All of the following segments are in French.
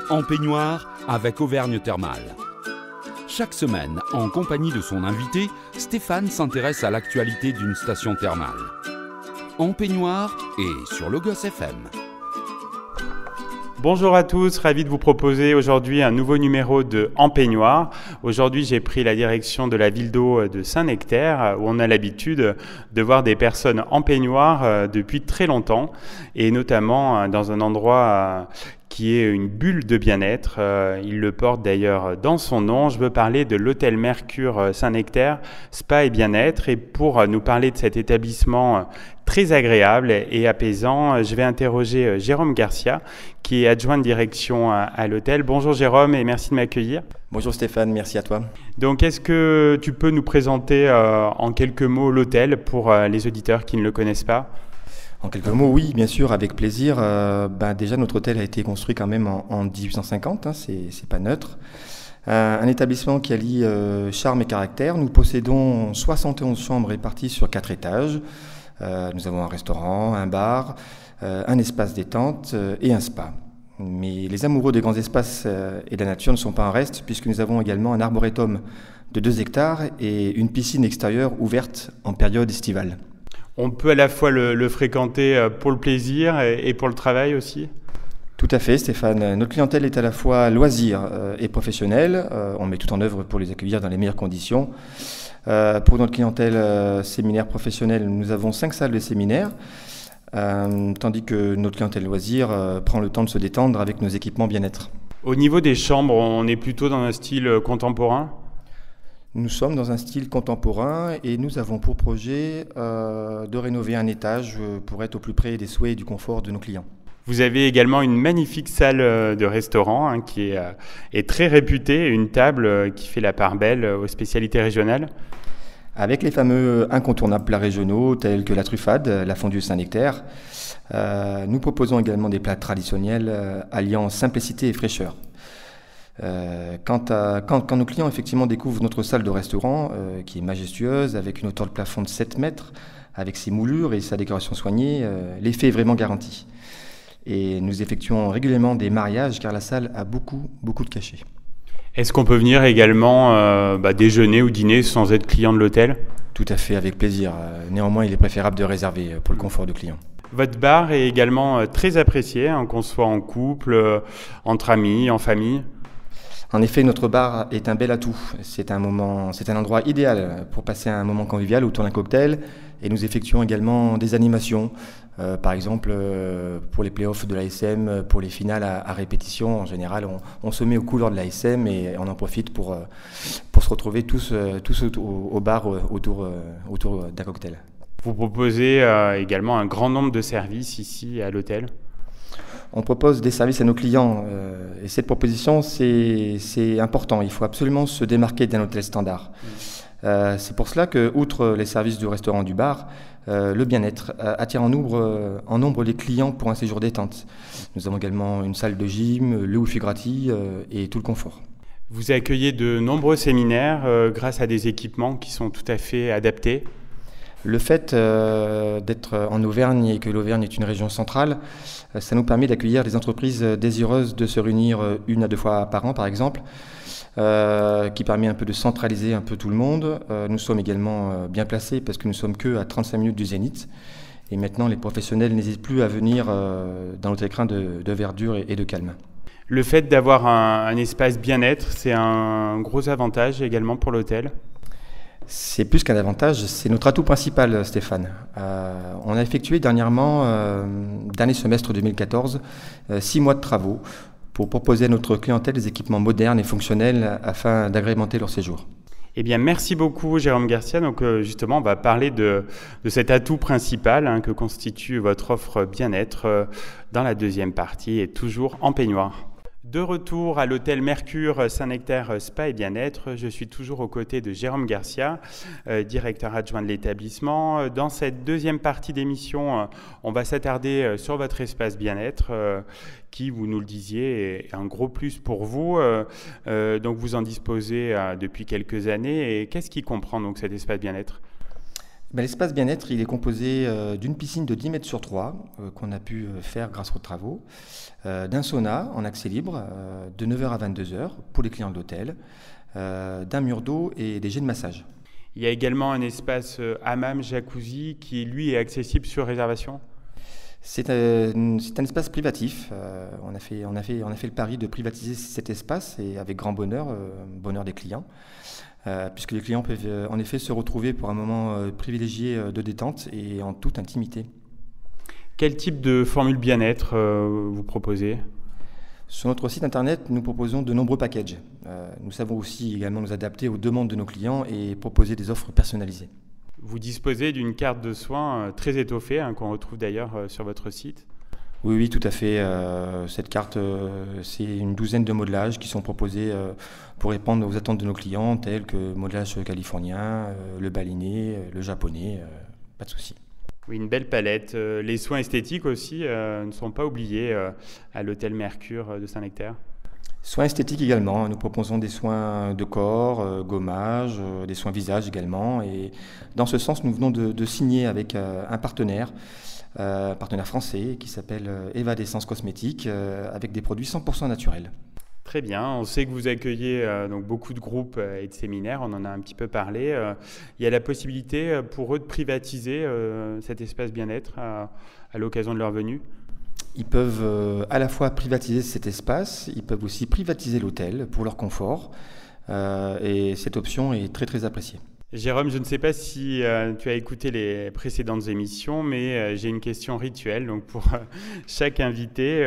En peignoir avec Auvergne Thermale. Chaque semaine, en compagnie de son invité, Stéphane s'intéresse à l'actualité d'une station thermale. En peignoir et sur Logos FM. Bonjour à tous, ravi de vous proposer aujourd'hui un nouveau numéro de En peignoir. Aujourd'hui, j'ai pris la direction de la ville d'eau de Saint-Nectaire, où on a l'habitude de voir des personnes en peignoir depuis très longtemps, et notamment dans un endroit qui est une bulle de bien-être. Il le porte d'ailleurs dans son nom. Je veux parler de l'hôtel Mercure Saint-Nectaire, spa et bien-être. Et pour nous parler de cet établissement très agréable et apaisant, je vais interroger Jérôme Garcia, qui est adjoint de direction à l'hôtel. Bonjour Jérôme et merci de m'accueillir. Bonjour Stéphane, merci à toi. Donc est-ce que tu peux nous présenter en quelques mots l'hôtel pour les auditeurs qui ne le connaissent pas ? En quelques mots, oui, bien sûr, avec plaisir. Déjà, notre hôtel a été construit quand même en 1850, c'est pas neutre. Un établissement qui allie charme et caractère. Nous possédons 71 chambres réparties sur 4 étages. Nous avons un restaurant, un bar, un espace détente et un spa. Mais les amoureux des grands espaces et de la nature ne sont pas en reste, puisque nous avons également un arboretum de 2 hectares et une piscine extérieure ouverte en période estivale. On peut à la fois le fréquenter pour le plaisir et pour le travail aussi ? Tout à fait Stéphane. Notre clientèle est à la fois loisir et professionnelle. On met tout en œuvre pour les accueillir dans les meilleures conditions. Pour notre clientèle séminaire professionnelle, nous avons 5 salles de séminaire, tandis que notre clientèle loisir prend le temps de se détendre avec nos équipements bien-être. Au niveau des chambres, on est plutôt dans un style contemporain ? Nous sommes dans un style contemporain et nous avons pour projet de rénover un étage pour être au plus près des souhaits et du confort de nos clients. Vous avez également une magnifique salle de restaurant qui est très réputée, une table qui fait la part belle aux spécialités régionales. Avec les fameux incontournables plats régionaux tels que la truffade, la fondue Saint-Nectaire, nous proposons également des plats traditionnels alliant simplicité et fraîcheur. Quand nos clients effectivement découvrent notre salle de restaurant qui est majestueuse avec une hauteur de plafond de 7 mètres, avec ses moulures et sa décoration soignée, l'effet est vraiment garanti. Et nous effectuons régulièrement des mariages car la salle a beaucoup de cachets. Est-ce qu'on peut venir également déjeuner ou dîner sans être client de l'hôtel ? Tout à fait, avec plaisir. Néanmoins, il est préférable de réserver pour le confort du client. Votre bar est également très apprécié, qu'on soit en couple, entre amis, en famille. En effet, notre bar est un bel atout. C'est un endroit idéal pour passer un moment convivial autour d'un cocktail. Et nous effectuons également des animations, par exemple pour les playoffs de l'ASM, pour les finales à répétition. En général, on se met aux couleurs de l'ASM et on en profite pour se retrouver tous au bar autour d'un cocktail. Vous proposez également un grand nombre de services ici à l'hôtel ? On propose des services à nos clients et cette proposition, c'est important. Il faut absolument se démarquer d'un hôtel standard. C'est pour cela que, outre les services du restaurant du bar, le bien-être attire en nombre les clients pour un séjour détente. Nous avons également une salle de gym, le wifi gratuit et tout le confort. Vous accueillez de nombreux séminaires grâce à des équipements qui sont tout à fait adaptés. Le fait d'être en Auvergne et que l'Auvergne est une région centrale, ça nous permet d'accueillir des entreprises désireuses de se réunir 1 à 2 fois par an, par exemple, qui permet un peu de centraliser un peu tout le monde. Nous sommes également bien placés parce que nous sommes que à 35 minutes du Zénith. Et maintenant, les professionnels n'hésitent plus à venir dans notre écrin de verdure et de calme. Le fait d'avoir un espace bien-être, c'est un gros avantage également pour l'hôtel ? C'est plus qu'un avantage, c'est notre atout principal, Stéphane. On a effectué dernièrement, dernier semestre 2014, 6 mois de travaux pour proposer à notre clientèle des équipements modernes et fonctionnels afin d'agrémenter leur séjour. Eh bien, merci beaucoup Jérôme Garcia. Donc justement, on va parler de cet atout principal que constitue votre offre bien-être dans la deuxième partie et toujours en peignoir. De retour à l'hôtel Mercure Saint-Nectaire Spa et Bien-être, je suis toujours aux côtés de Jérôme Garcia, directeur adjoint de l'établissement. Dans cette deuxième partie d'émission, on va s'attarder sur votre espace bien-être qui, vous nous le disiez, est un gros plus pour vous. Donc vous en disposez depuis quelques années. Et qu'est-ce qui comprend donc cet espace bien-être ? L'espace bien-être, il est composé d'une piscine de 10 mètres sur 3 qu'on a pu faire grâce aux travaux, d'un sauna en accès libre de 9 h à 22 h pour les clients de l'hôtel, d'un mur d'eau et des jets de massage. Il y a également un espace hammam jacuzzi qui, lui, est accessible sur réservation. C'est un espace privatif. On a fait le pari de privatiser cet espace et avec grand bonheur, bonheur des clients. Puisque les clients peuvent en effet se retrouver pour un moment privilégié de détente et en toute intimité. Quel type de formule bien-être vous proposez ? Sur notre site internet, nous proposons de nombreux packages. Nous savons aussi également nous adapter aux demandes de nos clients et proposer des offres personnalisées. Vous disposez d'une carte de soins très étoffée, qu'on retrouve d'ailleurs sur votre site. Oui, tout à fait. Cette carte, c'est une douzaine de modelages qui sont proposés pour répondre aux attentes de nos clients, tels que le modelage californien, le balinais, le japonais, pas de souci. Oui, une belle palette. Les soins esthétiques aussi ne sont pas oubliés à l'hôtel Mercure de Saint-Nectaire. Soins esthétiques également. Nous proposons des soins de corps, gommage, des soins visage également. Et dans ce sens, nous venons de signer avec un partenaire français qui s'appelle Evadessence Cosmétique, avec des produits 100% naturels. Très bien, on sait que vous accueillez donc beaucoup de groupes et de séminaires, on en a un petit peu parlé. Il y a la possibilité pour eux de privatiser cet espace bien-être à l'occasion de leur venue. Ils peuvent à la fois privatiser cet espace, ils peuvent aussi privatiser l'hôtel pour leur confort, et cette option est très très appréciée. Jérôme, je ne sais pas si tu as écouté les précédentes émissions, mais j'ai une question rituelle. Donc pour chaque invité,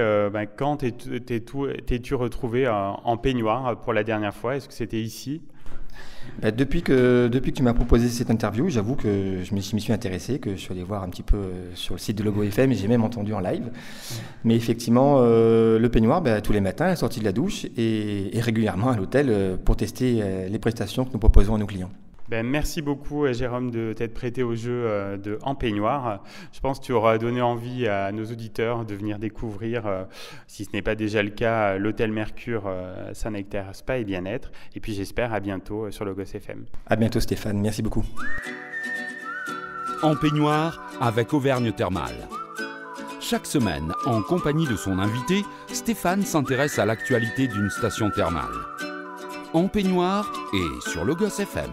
quand t'es-tu retrouvé en peignoir pour la dernière fois ? Est-ce que c'était ici ? Depuis que tu m'as proposé cette interview, j'avoue que je m'y suis intéressé, que je suis allé voir un petit peu sur le site de Logo FM et j'ai même entendu en live. Mais effectivement, le peignoir, tous les matins à la sortie de la douche et régulièrement à l'hôtel pour tester les prestations que nous proposons à nos clients. Merci beaucoup Jérôme de t'être prêté au jeu de En Peignoir. Je pense que tu auras donné envie à nos auditeurs de venir découvrir, si ce n'est pas déjà le cas, l'hôtel Mercure Saint-Nectaire Spa et Bien-être. Et puis j'espère à bientôt sur Logos FM. À bientôt Stéphane, merci beaucoup. En Peignoir avec Auvergne Thermale. Chaque semaine, en compagnie de son invité, Stéphane s'intéresse à l'actualité d'une station thermale. En Peignoir et sur Logos FM.